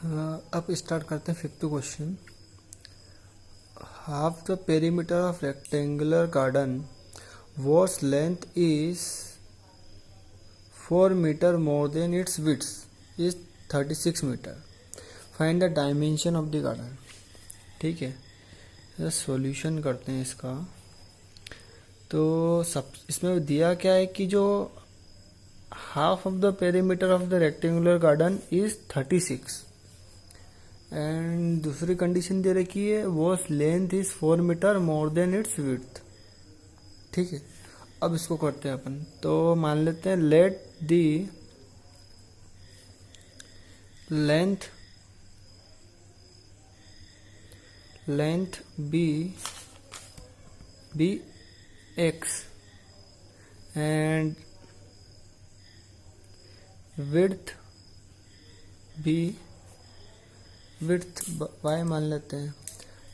अब स्टार्ट करते हैं fifth question. Half the perimeter of rectangular garden whose length is 4 meter more than its width is 36 meter. Find the dimension of the garden. ठीक है, solution करते हैं इसका। तो सब इसमें दिया क्या है कि जो half of the perimeter of the rectangular garden is 36 and दूसरी कंडीशन दे रखी है वो length is 4 metre more than its width. ठीक है, अब इसको करते हैं अपन। तो मान लेते हैं let the length be x and width y मान लेते हैं।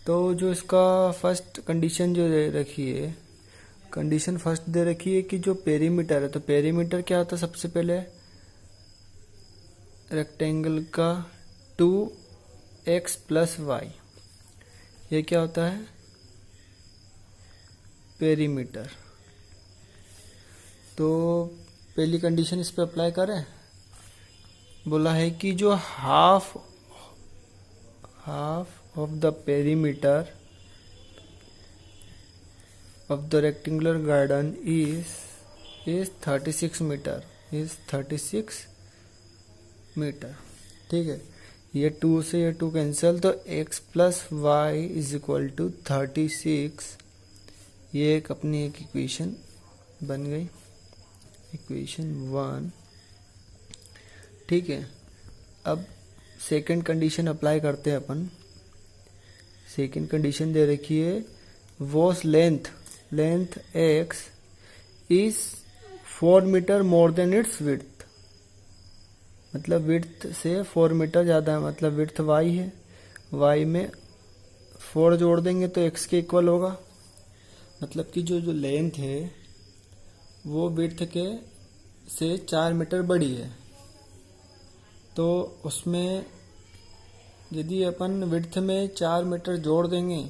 तो जो इसका फर्स्ट कंडीशन जो दे रखी है, कंडीशन फर्स्ट दे रखी है कि जो पेरीमीटर है, तो पेरीमीटर क्या होता है सबसे पहले रेक्टेंगल का 2x + y, ये क्या होता है पेरीमीटर। तो पहली कंडीशन इस पे अप्लाई करें, बोला है कि जो half of the perimeter of the rectangular garden is 36 meter ठीक है, ये 2 से ये 2 कैंसिल, तो x + y = 36। ये एक अपनी एक इक्वेशन बन गई, इक्वेशन 1। ठीक है, अब सेकंड कंडीशन अप्लाई करते हैं अपन। सेकंड कंडीशन दे रखी है वो length x is 4 metre more than its width, मतलब विड्थ से 4 मीटर ज़्यादा है, मतलब विड्थ y है, y में 4 जोड़ देंगे तो x के इक्वल होगा। मतलब कि जो लेंथ है वो विड्थ के से 4 मीटर बड़ी है, तो उसमें यदि अपन विड्थ में 4 मीटर जोड़ देंगे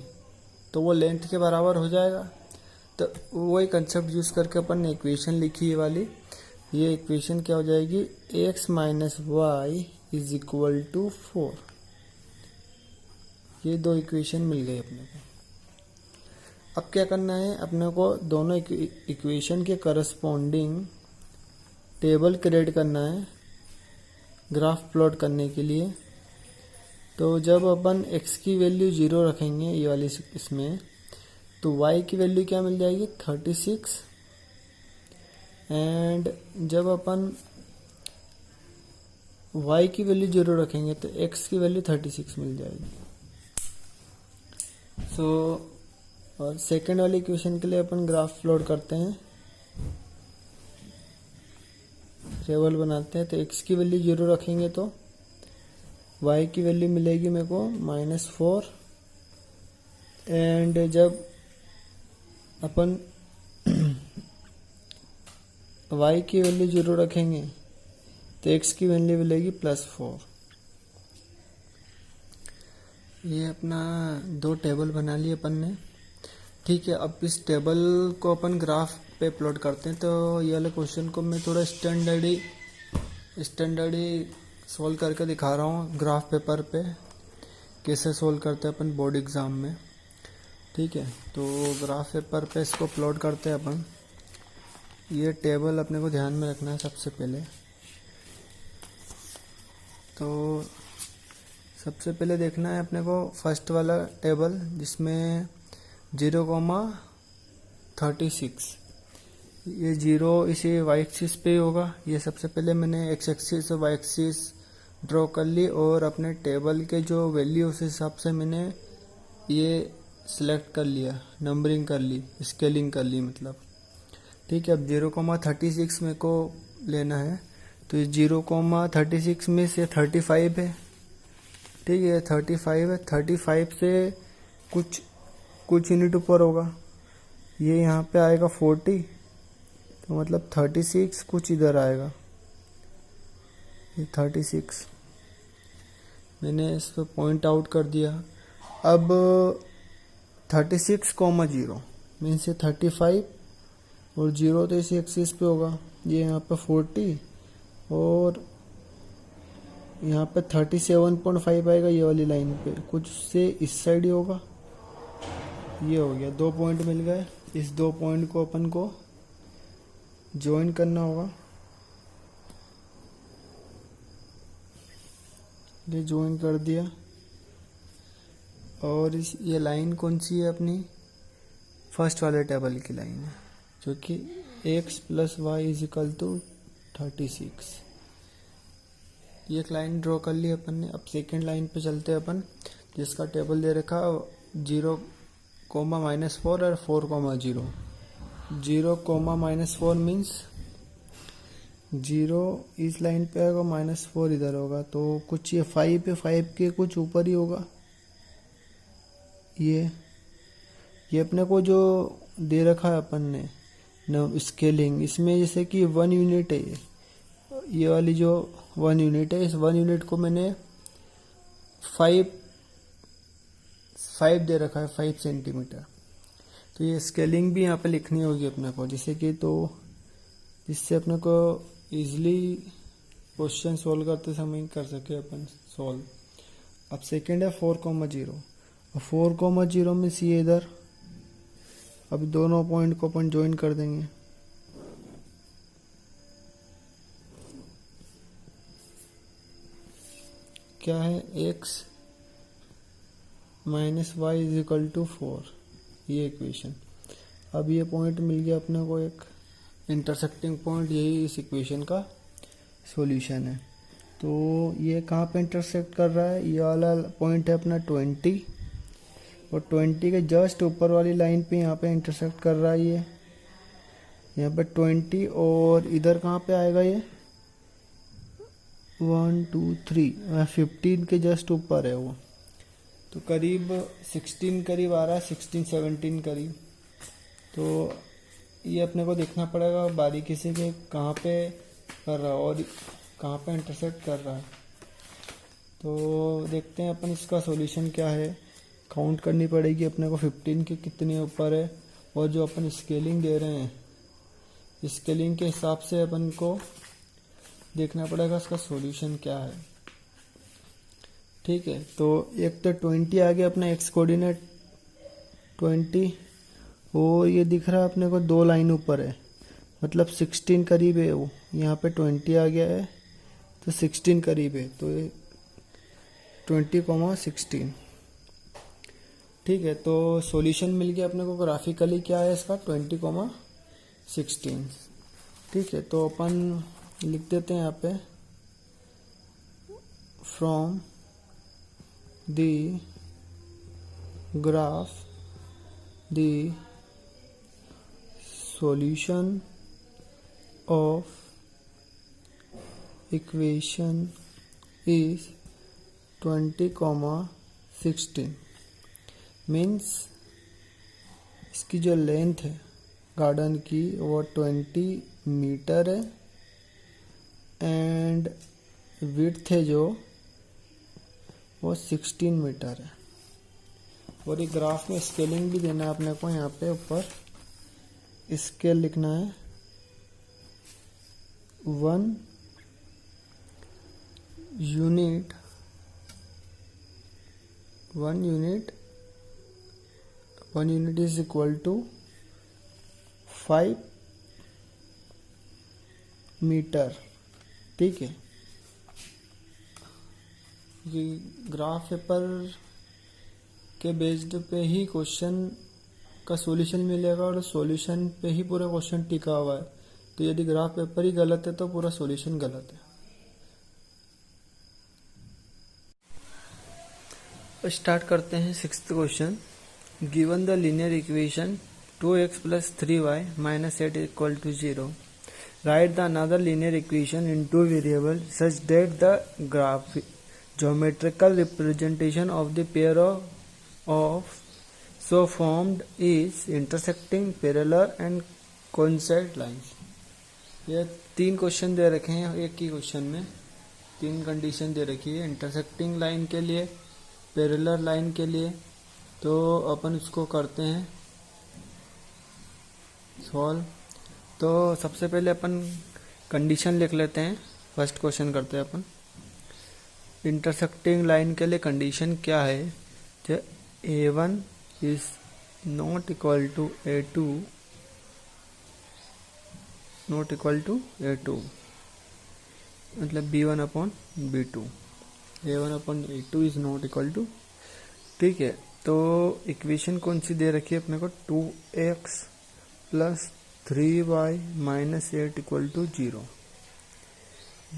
तो वो लेंथ के बराबर हो जाएगा। तो वही कंसेप्ट यूज करके अपन ने इक्वेशन लिखी है वाली, ये इक्वेशन क्या हो जाएगी x - y = 4। ये दो इक्वेशन मिल गई अपने को। अब क्या करना है, अपने को दोनों इक्वेशन के करस्पॉन्डिंग टेबल क्रिएट करना है ग्राफ प्लॉट करने के लिए। तो जब अपन x की वैल्यू 0 रखेंगे ये वाली इसमें, तो y की वैल्यू क्या मिल जाएगी 36, एंड जब अपन y की वैल्यू 0 रखेंगे तो x की वैल्यू 36 मिल जाएगी। और सेकेंड वाली इक्वेशन के लिए अपन ग्राफ प्लॉट करते हैं, टेबल बनाते हैं। तो x की वैल्यू 0 रखेंगे तो y की वैल्यू मिलेगी मेरे को -4, एंड जब अपन y की वैल्यू 0 रखेंगे तो x की वैल्यू मिलेगी +4। ये अपना दो टेबल बना लिए अपन ने। ठीक है, अब इस टेबल को अपन ग्राफ पे प्लॉट करते हैं। तो ये वाले क्वेश्चन को मैं थोड़ा स्टैंडर्डी सोल्व करके दिखा रहा हूँ ग्राफ पेपर पे, कैसे सोल्व करते हैं अपन बोर्ड एग्ज़ाम में। ठीक है, तो ग्राफ पेपर पे इसको प्लॉट करते हैं अपन। ये टेबल अपने को ध्यान में रखना है सबसे पहले। तो सबसे पहले देखना है अपने को फर्स्ट वाला टेबल जिसमें 0,36, ये 0 इसे y एक्सिस पे होगा। ये सबसे पहले मैंने x एक्सिस और y एक्सिस ड्रॉ कर ली, और अपने टेबल के जो वैल्यू उस हिसाब से मैंने ये सिलेक्ट कर लिया, नंबरिंग कर ली, स्केलिंग कर ली मतलब। ठीक है, अब 0,36 मेरे को लेना है, तो ये 0,36 में से 35 है। ठीक है, 35 है, 35 से कुछ यूनिट ऊपर होगा, ये यहाँ पे आएगा 40, तो मतलब 36 कुछ इधर आएगा, ये 36 मैंने इस पर पॉइंट आउट कर दिया। अब 36,0 मीन्स ये 35 और 0 तो इसी एक्सिस पे होगा, ये यहाँ पे 40 और यहाँ पे 37.5 आएगा ये वाली लाइन पे, कुछ से इस साइड ही होगा। ये हो गया, 2 पॉइंट मिल गए। इस 2 पॉइंट को अपन को ज्वाइन करना होगा। ये ज्वाइन कर दिया और ये लाइन कौन सी है अपनी, फर्स्ट वाले टेबल की लाइन है, जो कि x + y = 36। ये एक लाइन ड्रॉ कर ली अपन ने। अब सेकेंड लाइन पे चलते हैं अपन, जिसका टेबल दे रखा 0, -4 और 4, 0। 0, -4 मीन्स 0 इस लाइन पे आएगा, -4 इधर होगा, तो कुछ ये 5 है, 5 के कुछ ऊपर ही होगा। ये अपने को जो दे रखा है अपन ने न स्केलिंग, इसमें जैसे कि 1 यूनिट है, ये वाली जो 1 यूनिट है, इस 1 यूनिट को मैंने 5 दे रखा है, 5 सेंटीमीटर। तो ये स्केलिंग भी यहाँ पे लिखनी होगी अपने को, जैसे कि, तो जिससे अपने को इजीली क्वेश्चन सॉल्व करते समय कर सके अपन सॉल्व। अब सेकेंड है 4, 0। 4, 0 में सी इधर। अब दोनों पॉइंट को अपन ज्वाइन कर देंगे। क्या है, x - y = 4, ये इक्वेशन। अब ये पॉइंट मिल गया अपने को, एक इंटरसेक्टिंग पॉइंट, यही इस इक्वेशन का सॉल्यूशन है। तो ये कहाँ पे इंटरसेक्ट कर रहा है, ये वाला पॉइंट है अपना 20 और 20 के जस्ट ऊपर वाली लाइन पे यहाँ पे इंटरसेक्ट कर रहा है। ये यहाँ पे 20 और इधर कहाँ पे आएगा ये 1, 2, 3, 15 के जस्ट ऊपर है वो, तो करीब 16 करीब आ रहा है, 16, 17 करीब। तो ये अपने को देखना पड़ेगा बारीकी से कि कहाँ पे कर रहा है और कहाँ पे इंटरसेक्ट कर रहा है। तो देखते हैं अपन इसका सॉल्यूशन क्या है। काउंट करनी पड़ेगी अपने को 15 के कितने ऊपर है, और जो अपन स्केलिंग दे रहे हैं स्केलिंग के हिसाब से अपन को देखना पड़ेगा इसका सॉल्यूशन क्या है। ठीक है, तो एक तो 20 आ गया अपना एक्स कोऑर्डिनेट 20, और ये दिख रहा है अपने को 2 लाइन ऊपर है, मतलब 16 करीब है वो। यहाँ पे 20 आ गया है तो 16 करीब है, तो ये 20, 16। ठीक है, तो सॉल्यूशन मिल गया अपने को। ग्राफिकली क्या है इसका 20, 16। ठीक है, तो अपन लिख देते हैं यहाँ पे, from the graph the solution of equation is 20, 16 means इसकी जो लेंथ है गार्डन की वो 20 मीटर है एंड विड्थ है जो वो 16 मीटर है। और ये ग्राफ में स्केलिंग भी देना है अपने को, यहाँ पे ऊपर स्केल लिखना है 1 unit 1 unit is equal to 5 metre. ठीक है, ये ग्राफ पेपर के बेस्ड पे ही क्वेश्चन का सॉल्यूशन मिलेगा और सॉल्यूशन पे ही पूरा क्वेश्चन टिका हुआ है। तो यदि ग्राफ पेपर ही गलत है तो पूरा सॉल्यूशन गलत है। स्टार्ट करते हैं 6th question. Given the linear equation 2x + 3y - 8 = 0, right the another linear equation in 2 variable such that the graph geometrical representation of the pair of so formed is intersecting parallel and coincident lines। ये 3 question दे रखे हैं एक ही question में। तीन condition दे रखी है intersecting line के लिए, पैरेलल लाइन के लिए। तो अपन इसको करते हैं सॉल्व। तो सबसे पहले अपन कंडीशन लिख लेते हैं। फर्स्ट क्वेश्चन करते हैं अपन। इंटरसेक्टिंग लाइन के लिए कंडीशन क्या है, जो A1 is not equal to A2, not equal to A2, मतलब B1 upon B2, A1 upon A2 is not equal to. ठीक है, तो इक्वेशन कौन सी दे रखी है अपने को, 2x plus 3y minus 8 equal to 0,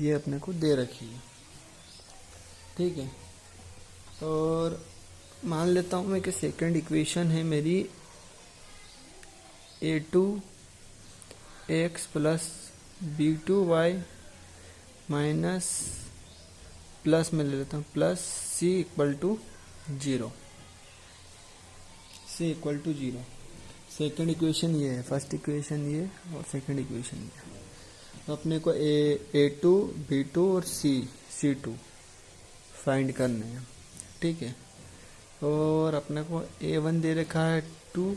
ये अपने को दे रखी है। ठीक है, और मान लेता हूं मैं कि सेकंड इक्वेशन है मेरी A2x plus B2y minus plus में ले लेता हूँ plus C equal to 0, C equal to 0। Second equation ये है, फर्स्ट इक्वेशन ये और सेकेंड इक्वेशन ये। तो अपने को A2, B2 और C2 फाइंड करने हैं। ठीक है, और अपने को A1 दे रखा है 2,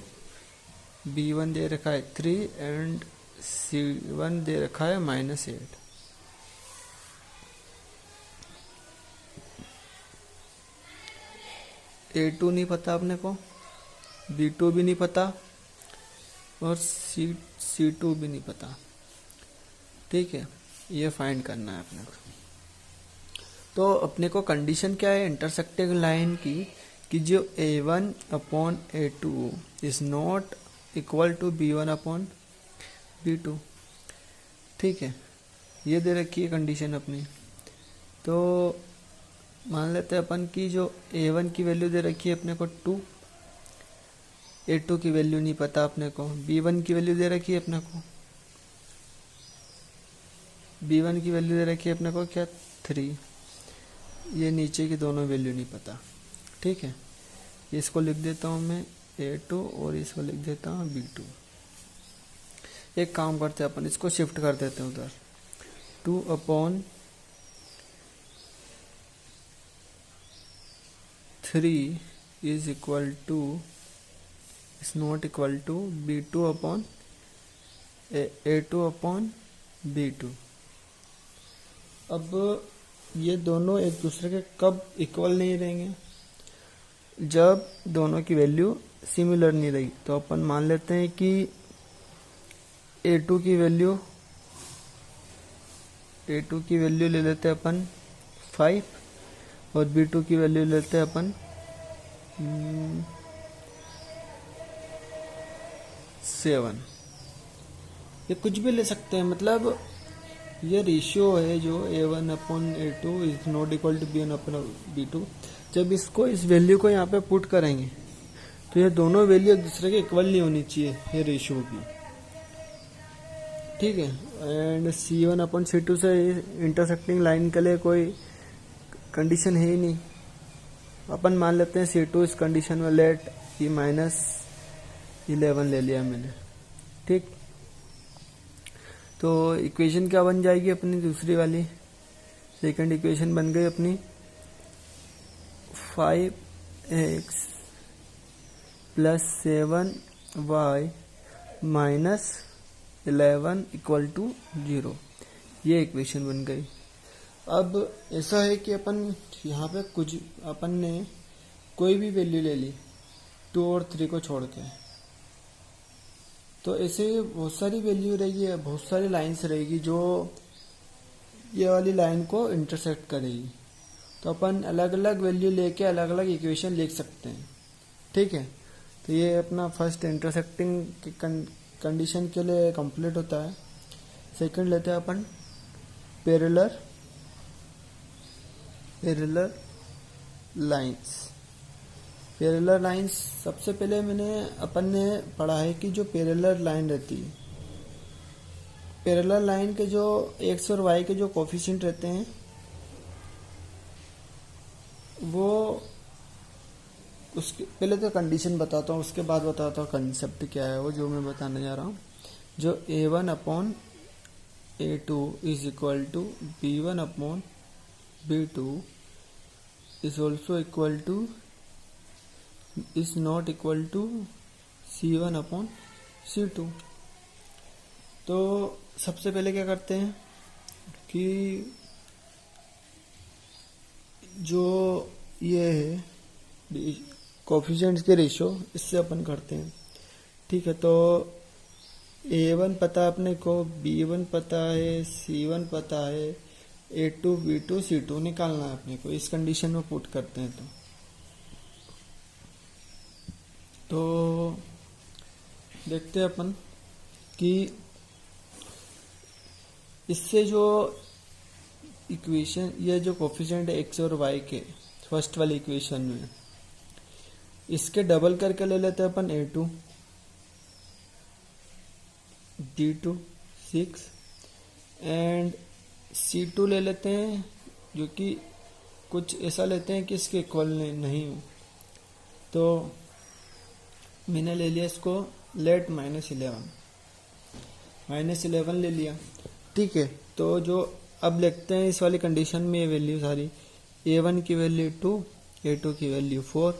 B1 दे रखा है 3 एंड C1 दे रखा है -8। A2 नहीं पता अपने को, B2 भी नहीं पता और C2 भी नहीं पता। ठीक है, ये फाइंड करना है अपने को। तो अपने को कंडीशन क्या है इंटरसेक्टिंग लाइन की, कि जो A1 upon A2 is not equal to B1 upon B2। ठीक है, ये दे रखी है कंडीशन अपनी। तो मान लेते हैं अपन की जो A1 की वैल्यू दे रखी है अपने को 2, A2 की वैल्यू नहीं पता अपने को, B1 की वैल्यू दे रखी है अपने को, B1 की वैल्यू दे रखी है अपने को क्या 3, ये नीचे की दोनों वैल्यू नहीं पता। ठीक है, इसको लिख देता हूँ मैं A2 और इसको लिख देता हूँ B2। एक काम करते हैं अपन, इसको शिफ्ट कर देते हैं उधर। 2 upon 3 is equal to, is not equal to B2 upon A2 upon B2। अब ये दोनों एक दूसरे के कब इक्वल नहीं रहेंगे, जब दोनों की वैल्यू सिमिलर नहीं रही। तो अपन मान लेते हैं कि A2 की वैल्यू ले लेते हैं अपन 5 और B2 की वैल्यू लेते हैं अपन 7। ये कुछ भी ले सकते हैं, मतलब ये रेशियो है जो A1 upon A2 is not equal to B1 upon B2। जब इसको इस वैल्यू को यहाँ पे पुट करेंगे तो ये दोनों वैल्यू एक दूसरे के इक्वल नहीं होनी चाहिए, ये रेशियो की। ठीक है, एंड C1 अपॉन C2 से इंटरसेक्टिंग लाइन के लिए कोई कंडीशन है ही नहीं। अपन मान लेते हैं C2 इस कंडीशन में लेट ये -11 ले लिया मैंने। ठीक, तो इक्वेशन क्या बन जाएगी अपनी दूसरी वाली, सेकंड इक्वेशन बन गई अपनी 5x plus 7y minus 11 equal to 0, ये इक्वेशन बन गई। अब ऐसा है कि अपन यहाँ पे कुछ अपन ने कोई भी वैल्यू ले ली 2 और 3 को छोड़ के, तो ऐसे बहुत सारी वैल्यू रहेगी, बहुत सारी लाइंस रहेगी जो ये वाली लाइन को इंटरसेक्ट करेगी। तो अपन अलग अलग वैल्यू लेके अलग अलग इक्वेशन लिख सकते हैं। ठीक है, तो ये अपना फर्स्ट इंटरसेक्टिंग कंडीशन के लिए कंप्लीट होता है। सेकंड लेते हैं अपन पैरेलल लाइंस। पैरेलल लाइंस सबसे पहले अपन ने पढ़ा है कि जो पैरेलल लाइन रहती है, पैरेलल लाइन के जो x और y के जो कोफिशिएंट रहते हैं वो, उसके पहले तो कंडीशन बताता हूँ, उसके बाद बताता हूँ कंसेप्ट क्या है वो जो मैं बताने जा रहा हूँ। जो A1 upon A2 is equal to B1 upon B2 is also equal to is not equal to C1 upon C2। तो सबसे पहले क्या करते हैं कि जो ये है कोफिशिएंट्स के रेशो इससे अपन करते हैं। ठीक है, तो A1 पता है अपने को, B1 पता है, C1 पता है, A2 B2 C2 निकालना है अपने को। इस कंडीशन में पुट करते हैं तो देखते हैं अपन कि इससे जो इक्वेशन, ये जो कोफिशिएंट है x और y के फर्स्ट वाली इक्वेशन में, इसके डबल करके ले लेते हैं अपन A2 D2 6 एंड C2 ले लेते हैं, जो कि कुछ ऐसा लेते हैं कि इसके इक्वल नहीं हो। तो मैंने ले लिया इसको लेट -11 ले लिया। ठीक है, तो जो अब लिखते हैं इस वाली कंडीशन में ये वैल्यू सारी, A1 की वैल्यू 2, A2 की वैल्यू 4,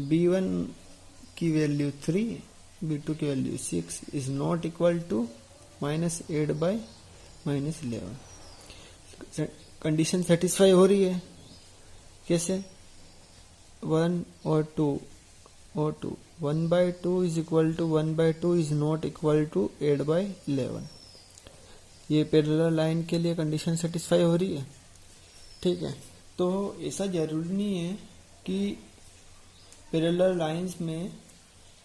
B1 की वैल्यू 3, B2 की value 6 is not equal to -8 by -11। Condition satisfy हो रही है। कैसे? 1 और 2 और 2, 1/2 is equal to 1/2 is not equal to 8/11। ये पैरेलल लाइन के लिए कंडीशन सेटिस्फाई हो रही है। ठीक है, तो ऐसा जरूरी नहीं है कि पैरेलल लाइंस में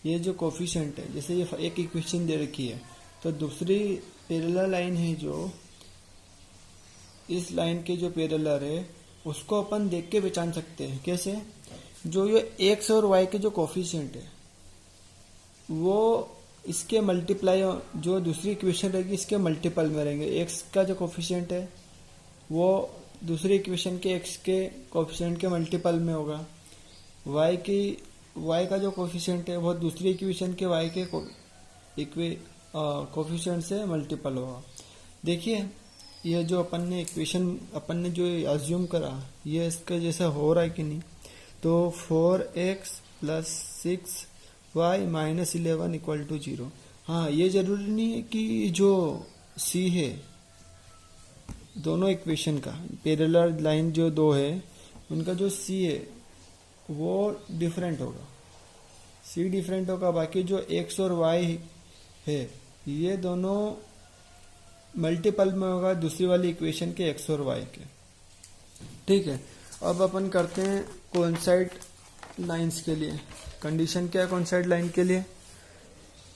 ये जो कोफिशिएंट है, जैसे ये एक इक्वेशन दे रखी है, तो दूसरी पैरेलल लाइन है जो इस लाइन के जो पैरेलल है उसको अपन देख के पहचान सकते हैं। कैसे? जो ये x और y के जो कोफिशिएंट है वो इसके मल्टीप्लाई, जो दूसरी इक्वेशन रहेगी इसके मल्टीपल में रहेंगे। x का जो कोफिशिएंट है वो दूसरी इक्वेशन के x के कोफिशिएंट के मल्टीपल में होगा। y का जो कोफिशिएंट है वो दूसरी इक्वेशन के y के कोफिशिएंट से मल्टीपल होगा। देखिए, ये जो अपन ने जो अज्यूम करा, ये इसके जैसा हो रहा है कि नहीं? तो 4x + 6y - 11 इक्वल टू 0। हाँ, ये जरूरी नहीं है कि जो C है दोनों इक्वेशन का, पैरेलल लाइन जो दो है उनका जो C है वो डिफरेंट होगा, C डिफरेंट होगा। बाकी जो x और y है ये दोनों मल्टीपल में होगा दूसरी वाली इक्वेशन के x और y के। ठीक है, अब अपन करते हैं कोइंसाइड लाइंस के लिए। कंडीशन क्या है कोइंसाइड लाइन के लिए?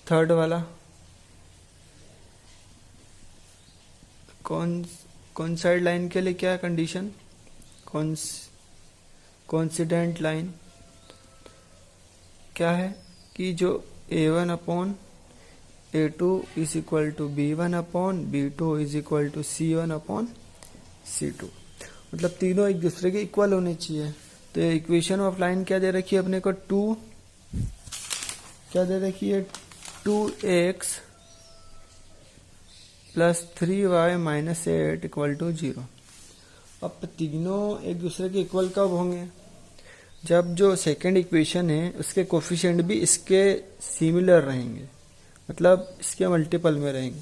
थर्ड वाला कोइंसाइड लाइन के लिए क्या है कंडीशन? कोइंसिडेंट लाइन क्या है कि जो A1 upon A2 is equal to B1 upon B2 is equal to C1 upon C2, मतलब तीनों एक दूसरे के इक्वल होने चाहिए। तो इक्वेशन ऑफ लाइन क्या दे रखी है अपने को? 2 क्या दे रखी है? 2x + 3y - 8 equal to 0। अब तीनों एक दूसरे के इक्वल कब होंगे? जब जो सेकंड इक्वेशन है उसके कोफिशिएंट भी इसके सिमिलर रहेंगे, मतलब इसके मल्टीपल में रहेंगे।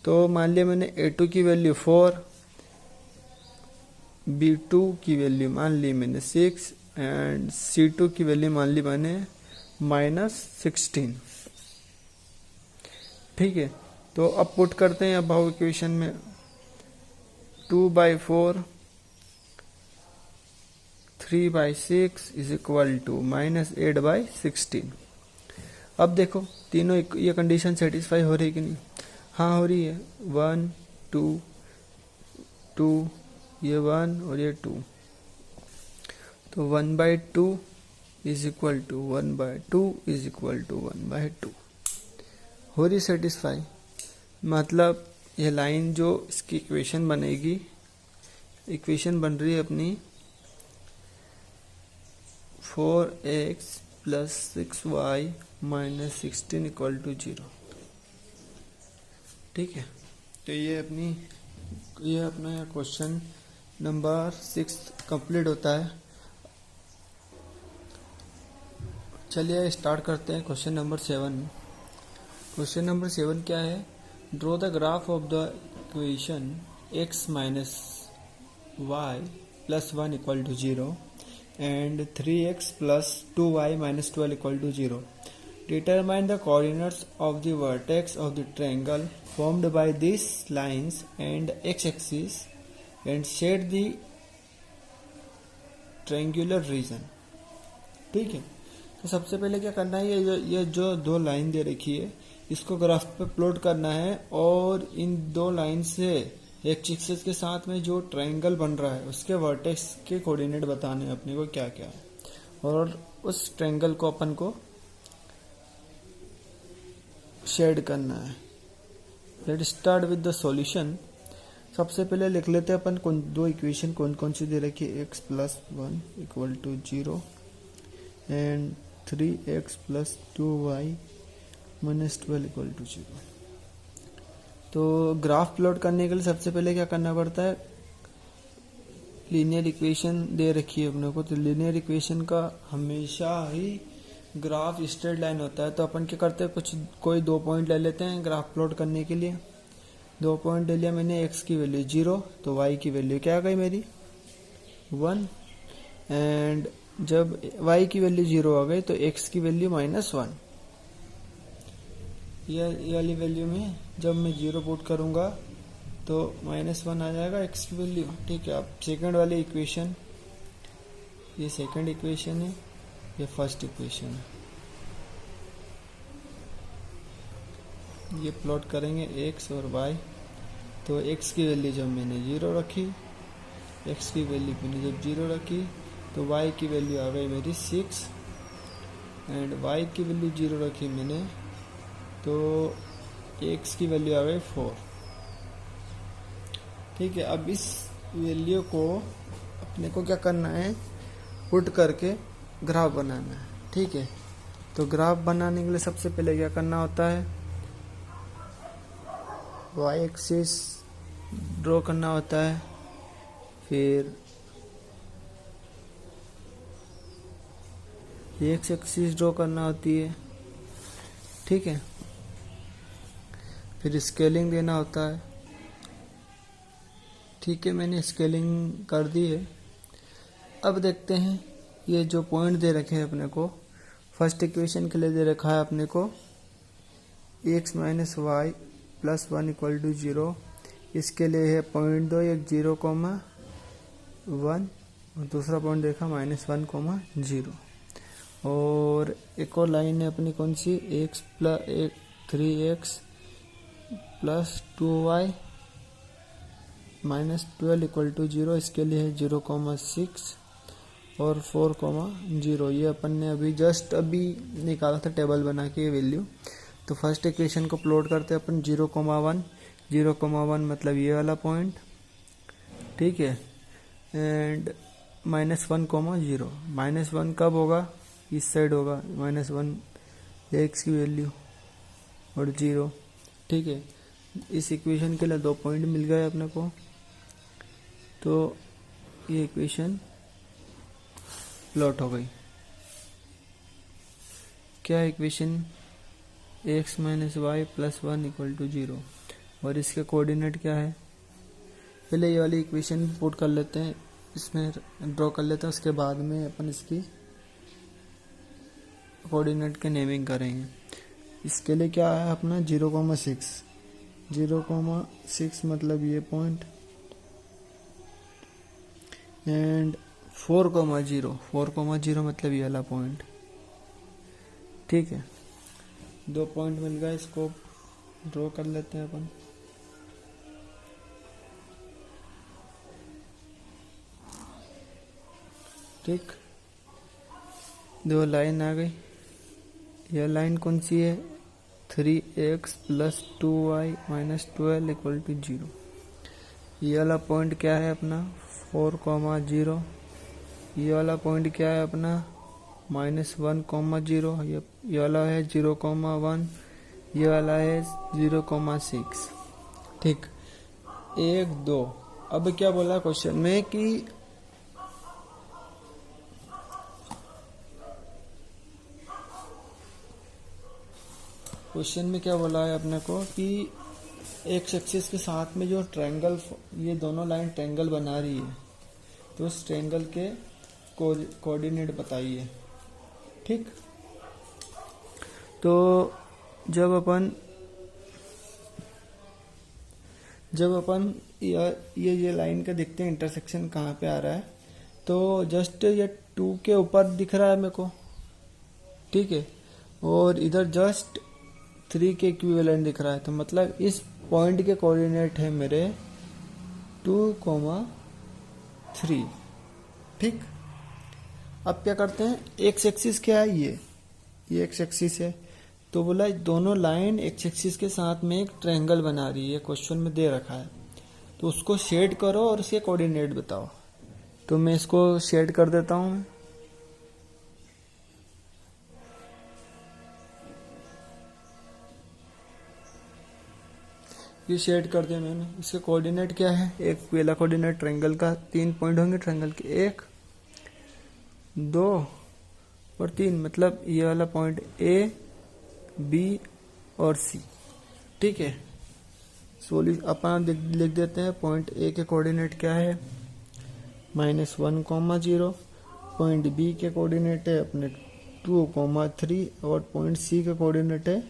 तो मान लिया मैंने A2 की वैल्यू 4, B2 की वैल्यू मान ली मैंने 6 एंड C2 की वैल्यू मान ली मैंने -16। ठीक है, तो अब पुट करते हैं अबाव इक्वेशन में। 2/4 3/6 इज इक्वल टू -8/16। अब देखो तीनों ये कंडीशन सेटिस्फाई हो रही है कि नहीं? हाँ, हो रही है। 1 2 2, ये 1 और ये 2, तो 1/2 is equal to 1/2 is equal to 1/2 हो रही सेटिस्फाई। मतलब ये लाइन जो इसकी इक्वेशन बनेगी, इक्वेशन बन रही है अपनी 4x + 6y - 16 इक्वल टू 0। ठीक है, तो ये अपना क्वेश्चन नंबर 6 कंप्लीट होता है। चलिए स्टार्ट करते हैं क्वेश्चन नंबर 7। क्वेश्चन नंबर 7 क्या है? Draw the graph of the equation x minus y plus 1 equal to 0 and 3x plus 2y minus 12 equal to 0. Determine the coordinates of the vertex of the triangle formed by these lines and x-axis and shade the triangular region. ठीक है, तो सबसे पहले क्या करना है, ये जो दो लाइन दे रखी है इसको ग्राफ पे प्लॉट करना है और इन दो लाइन से एक्स एक्सिस के साथ में जो ट्रायंगल बन रहा है उसके वर्टेक्स के कोऑर्डिनेट बताने हैं अपने को क्या क्या है, और उस ट्रायंगल को अपन को शेड करना है। Let start with the solution. सबसे पहले लिख लेते हैं अपन दो इक्वेशन कौन कौन सी दे रखी है, x plus 1 equal to 0 and 3x plus 2y minus 12 equal to 0। तो ग्राफ प्लॉट करने के लिए सबसे पहले क्या करना पड़ता है, लीनियर इक्वेशन दे रखी है अपने को, तो लीनियर इक्वेशन का हमेशा ही ग्राफ स्ट्रेट लाइन होता है। तो अपन क्या करते हैं, कोई दो पॉइंट ले लेते हैं ग्राफ प्लॉट करने के लिए। दो पॉइंट ले लिया मैंने, x की वैल्यू 0 तो y की वैल्यू क्या आ गई मेरी 1, एंड जब y की वैल्यू 0 आ गई तो x की वैल्यू -1। ये वाली वैल्यू में जब मैं 0 पुट करूंगा तो -1 आ जाएगा x की वैल्यू। ठीक है, अब सेकंड वाली इक्वेशन, ये सेकंड इक्वेशन है, ये फर्स्ट इक्वेशन है, ये प्लॉट करेंगे x और y। तो x की वैल्यू जब मैंने 0 रखी, x की वैल्यू मैंने जब 0 रखी तो y की वैल्यू आ गई मेरी 6 एंड y की वैल्यू 0 रखी मैंने तो x की वैल्यू आ गई 4। ठीक है, अब इस वैल्यू को अपने को क्या करना है, पुट करके ग्राफ बनाना है। ठीक है, तो ग्राफ बनाने के लिए सबसे पहले क्या करना होता है, y एक्सिस ड्रॉ करना होता है, फिर x एक्सिस ड्रॉ करना होती है। ठीक है, फिर स्केलिंग देना होता है। ठीक है, मैंने स्केलिंग कर दी है। अब देखते हैं ये जो पॉइंट दे रखे हैं अपने को, फर्स्ट इक्वेशन के लिए दे रखा है अपने को x minus y plus 1 equal to 0। इसके लिए है पॉइंट दो, एक 0,1 और दूसरा पॉइंट देखा -1,0। और एक और लाइन है अपनी कौन सी, x plus 3x plus 2y minus 12 equal to 0। इसके लिए है 0,6 और 4,0। ये अपन ने अभी निकाला था टेबल बना के वैल्यू। तो फर्स्ट इक्वेशन को प्लॉट करते हैं अपन 0,1। 0,1 मतलब ये वाला पॉइंट। ठीक है, एंड -1,0। -1 कब होगा, इस साइड होगा, -1 x की वैल्यू और 0। ठीक है, इस इक्वेशन के लिए दो पॉइंट मिल गए अपने को। तो ये इक्वेशन प्लॉट हो गई। क्या equation, x minus y plus 1 equal to 0, और इसके कोऑर्डिनेट क्या है, पहले ये वाली इक्वेशन पुट कर लेते हैं, इसमें ड्रॉ कर लेते हैं, उसके बाद में अपन इसकी कोऑर्डिनेट के नेमिंग करेंगे। इसके लिए क्या है अपना 0,6। 0,6 मतलब ये पॉइंट, एंड 4,0। 4,0 मतलब ये वाला पॉइंट। ठीक है, दो पॉइंट मिल गए, इसको ड्रॉ कर लेते हैं अपन। ठीक, दो लाइन आ गई। यह लाइन कौन सी है, 3x plus 2y minus 12 equal to 0। ये वाला पॉइंट क्या है अपना 4,0। ये वाला पॉइंट क्या है अपना -1,0। ये वाला है 0,1। ये वाला है 0,6। ठीक, 1 2 अब क्या बोला क्वेश्चन में कि क्वेश्चन में क्या बोला है अपने को कि एक्स एक्सिस के साथ में जो ट्रायंगल, ये दोनों लाइन ट्रायंगल बना रही है, तो उस ट्रायंगल के कोऑर्डिनेट बताइए। ठीक, तो जब अपन ये लाइन का देखते हैं इंटरसेक्शन कहाँ पे आ रहा है, तो जस्ट ये 2 के ऊपर दिख रहा है मेरे को, ठीक है, और इधर जस्ट 3 के इक्विवेलेंट दिख रहा है, तो मतलब इस पॉइंट के कोऑर्डिनेट है मेरे 2,3। ठीक, अब क्या करते हैं, एक्स एक्सिस क्या है, ये एक्स एक्सिस है, तो बोला दोनों लाइन एक्स एक्सिस के साथ में एक ट्रायंगल बना रही है, क्वेश्चन में दे रखा है, तो उसको शेड करो और उसके कोऑर्डिनेट बताओ। तो मैं इसको शेड कर देता हूं। ये शेड कर दिया मैंने। इसके कोऑर्डिनेट क्या है, एक पहला कोऑर्डिनेट ट्रायंगल का 3 पॉइंट होंगे ट्रायंगल के, 1 2 और 3, मतलब ये वाला पॉइंट ए बी और सी। ठीक है, अपन लिख देते हैं। पॉइंट ए के कोऑर्डिनेट क्या है, -1,0। पॉइंट बी के कोऑर्डिनेट है अपने 2,3 और पॉइंट सी के कोऑर्डिनेट है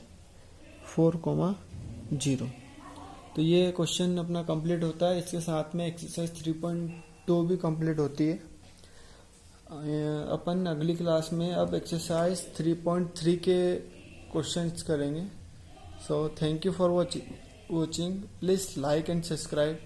4,0। तो ये क्वेश्चन अपना कंप्लीट होता है। इसके साथ में एक्सरसाइज 3.2 भी कंप्लीट होती है। अपन अगली क्लास में अब एक्सरसाइज 3.3 के क्वेश्चंस करेंगे। So thank you for watching. Please like and subscribe.